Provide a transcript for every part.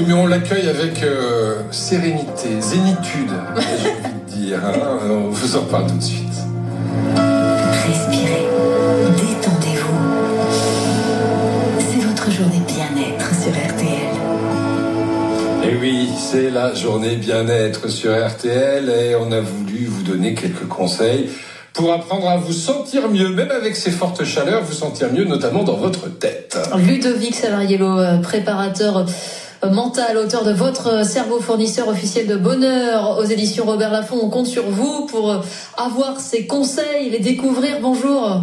Oui, mais on l'accueille avec sérénité, zénitude, j'ai envie de dire. Hein, on vous en parle tout de suite. Respirez, détendez-vous. C'est votre journée bien-être sur RTL. Et oui, c'est la journée bien-être sur RTL et on a voulu vous donner quelques conseils pour apprendre à vous sentir mieux, même avec ces fortes chaleurs, vous sentir mieux, notamment dans votre tête. Ludovic Savariello, préparateur mental, auteur de Votre cerveau, fournisseur officiel de bonheur aux éditions Robert Laffont. On compte sur vous pour avoir ces conseils, les découvrir. Bonjour.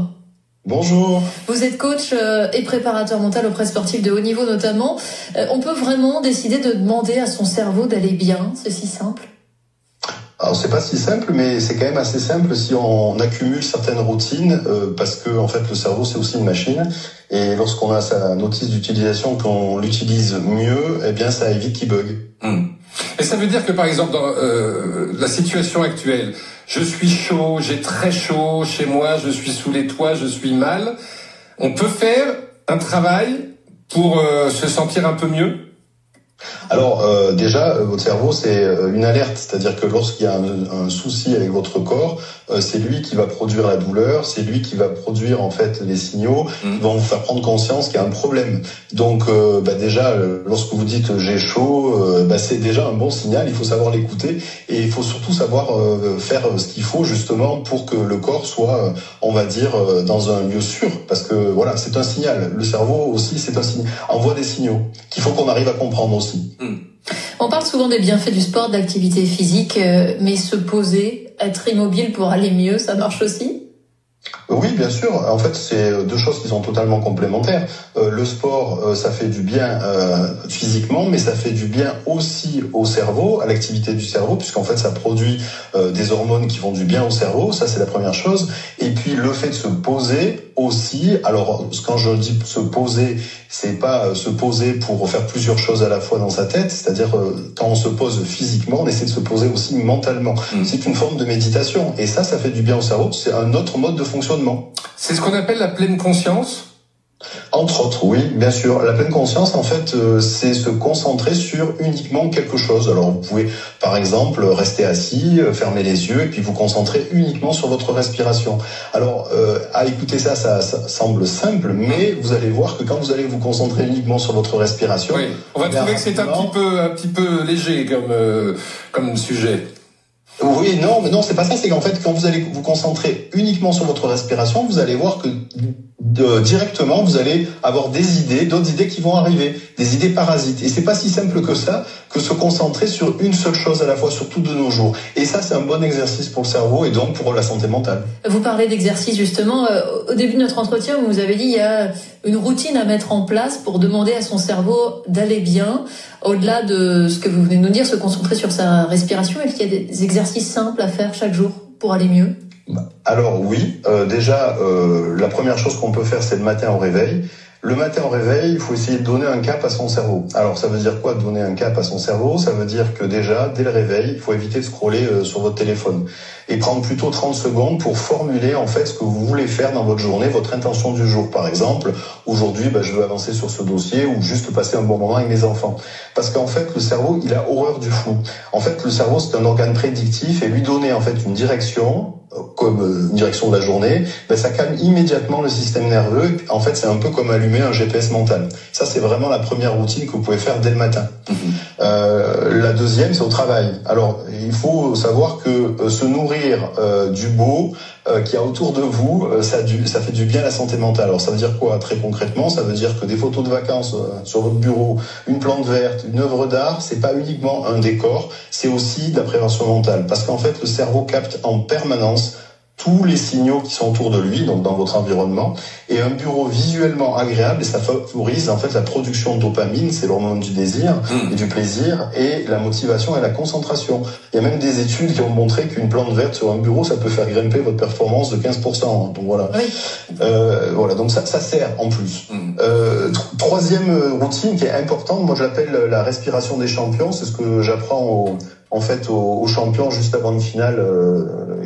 Bonjour. Vous êtes coach et préparateur mental auprès de sportifs de haut niveau notamment. On peut vraiment décider de demander à son cerveau d'aller bien, c'est si simple? Alors c'est pas si simple, mais c'est quand même assez simple si on accumule certaines routines, parce que en fait le cerveau c'est aussi une machine, et lorsqu'on a sa notice d'utilisation, qu'on l'utilise mieux, eh bien ça évite qu'il bug. Et ça veut dire que par exemple dans la situation actuelle, je suis chaud, j'ai très chaud chez moi, je suis sous les toits, je suis mal. On peut faire un travail pour se sentir un peu mieux? Alors déjà, votre cerveau c'est une alerte, c'est-à-dire que lorsqu'il y a un souci avec votre corps, c'est lui qui va produire la douleur, c'est lui qui va produire en fait les signaux qui vont vous faire prendre conscience qu'il y a un problème. Donc déjà, lorsque vous dites j'ai chaud, c'est déjà un bon signal, il faut savoir l'écouter et il faut surtout savoir faire ce qu'il faut justement pour que le corps soit, on va dire, dans un lieu sûr, parce que voilà, c'est un signal. Le cerveau aussi, c'est un signal, envoie des signaux qu'il faut qu'on arrive à comprendre aussi. On parle souvent des bienfaits du sport, de l'activité physique, mais se poser, être immobile pour aller mieux, ça marche aussi? Oui, bien sûr. En fait, c'est deux choses qui sont totalement complémentaires. Le sport, ça fait du bien physiquement, mais ça fait du bien aussi au cerveau, à l'activité du cerveau, puisqu'en fait, ça produit des hormones qui font du bien au cerveau. Ça, c'est la première chose. Et puis, le fait de se poser aussi. Alors, quand je dis se poser, c'est pas se poser pour faire plusieurs choses à la fois dans sa tête. C'est-à-dire, quand on se pose physiquement, on essaie de se poser aussi mentalement. C'est une forme de méditation. Et ça fait du bien au cerveau. C'est un autre mode de fonctionnement. C'est ce qu'on appelle la pleine conscience? Entre autres, oui, bien sûr. La pleine conscience, en fait, c'est se concentrer sur uniquement quelque chose. Alors, vous pouvez, par exemple, rester assis, fermer les yeux, et puis vous concentrer uniquement sur votre respiration. Alors, à écouter ça semble simple, mais vous allez voir que quand vous allez vous concentrer uniquement sur votre respiration... Oui, on va trouver que c'est un petit peu léger comme sujet. Oui, non, mais non, c'est pas ça. C'est qu'en fait, quand vous allez vous concentrer uniquement sur votre respiration, vous allez voir que directement, vous allez avoir d'autres idées qui vont arriver, des idées parasites. Et c'est pas si simple que ça, que se concentrer sur une seule chose à la fois, surtout de nos jours. Et ça, c'est un bon exercice pour le cerveau et donc pour la santé mentale. Vous parlez d'exercice justement. Au début de notre entretien, vous nous avez dit il y a une routine à mettre en place pour demander à son cerveau d'aller bien. Au-delà de ce que vous venez de nous dire, se concentrer sur sa respiration, est-ce qu'il y a des exercices simples à faire chaque jour pour aller mieux? Alors oui, déjà, la première chose qu'on peut faire, c'est le matin au réveil. Le matin au réveil, il faut essayer de donner un cap à son cerveau. Alors ça veut dire quoi, donner un cap à son cerveau? Ça veut dire que déjà, dès le réveil, il faut éviter de scroller sur votre téléphone et prendre plutôt 30 secondes pour formuler en fait ce que vous voulez faire dans votre journée, votre intention du jour. Par exemple, aujourd'hui, je veux avancer sur ce dossier ou juste passer un bon moment avec mes enfants. Parce qu'en fait, le cerveau, il a horreur du flou. En fait, le cerveau, c'est un organe prédictif et lui donner en fait une direction, comme une direction de la journée, ça calme immédiatement le système nerveux. En fait, c'est un peu comme allumer un GPS mental. Ça, c'est vraiment la première routine que vous pouvez faire dès le matin. La deuxième, c'est au travail. Alors, il faut savoir que se nourrir du beau qu'il y a autour de vous, ça fait du bien à la santé mentale. Alors, ça veut dire quoi? Très concrètement, ça veut dire que des photos de vacances sur votre bureau, une plante verte, une œuvre d'art, c'est pas uniquement un décor, c'est aussi de la prévention mentale. Parce qu'en fait, le cerveau capte en permanence tous les signaux qui sont autour de lui, donc dans votre environnement, et un bureau visuellement agréable, et ça favorise en fait la production de dopamine, c'est l'hormone du désir et du plaisir, et la motivation et la concentration. Il y a même des études qui ont montré qu'une plante verte sur un bureau, ça peut faire grimper votre performance de 15%. Donc voilà. Oui. Voilà, donc ça sert en plus. Troisième routine qui est importante, moi je l'appelle la respiration des champions, c'est ce que j'apprends aux champions juste avant une finale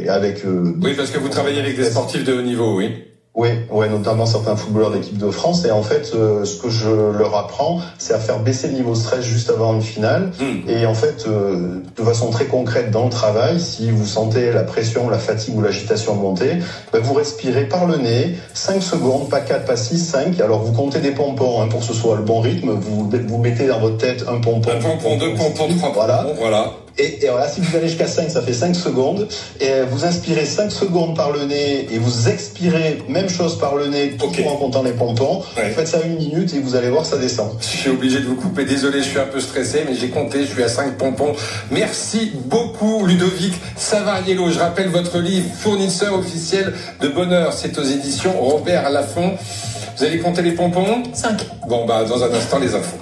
avec... Oui, parce que vous travaillez avec des sportifs de haut niveau, oui. Oui, notamment certains footballeurs d'équipe de France. Et en fait, ce que je leur apprends, c'est à faire baisser le niveau de stress juste avant une finale. Et en fait, de façon très concrète dans le travail, si vous sentez la pression, la fatigue ou l'agitation monter, vous respirez par le nez, 5 secondes, pas 4, pas 6, 5. Alors vous comptez des pompons pour que ce soit le bon rythme. Vous mettez dans votre tête un pompon. Un pompon, 2 pompons, 3 pompons, voilà. Et voilà, si vous allez jusqu'à 5, ça fait 5 secondes. Et vous inspirez 5 secondes par le nez et vous expirez même chose par le nez tout en comptant les pompons. Ouais. Faites ça 1 minute et vous allez voir, ça descend. Je suis obligé de vous couper. Désolé, je suis un peu stressé, mais j'ai compté, je suis à 5 pompons. Merci beaucoup, Ludovic Savariello. Je rappelle votre livre, fournisseur officiel de bonheur. C'est aux éditions Robert Laffont. Vous allez compter les pompons? 5. Bon, dans un instant, les infos.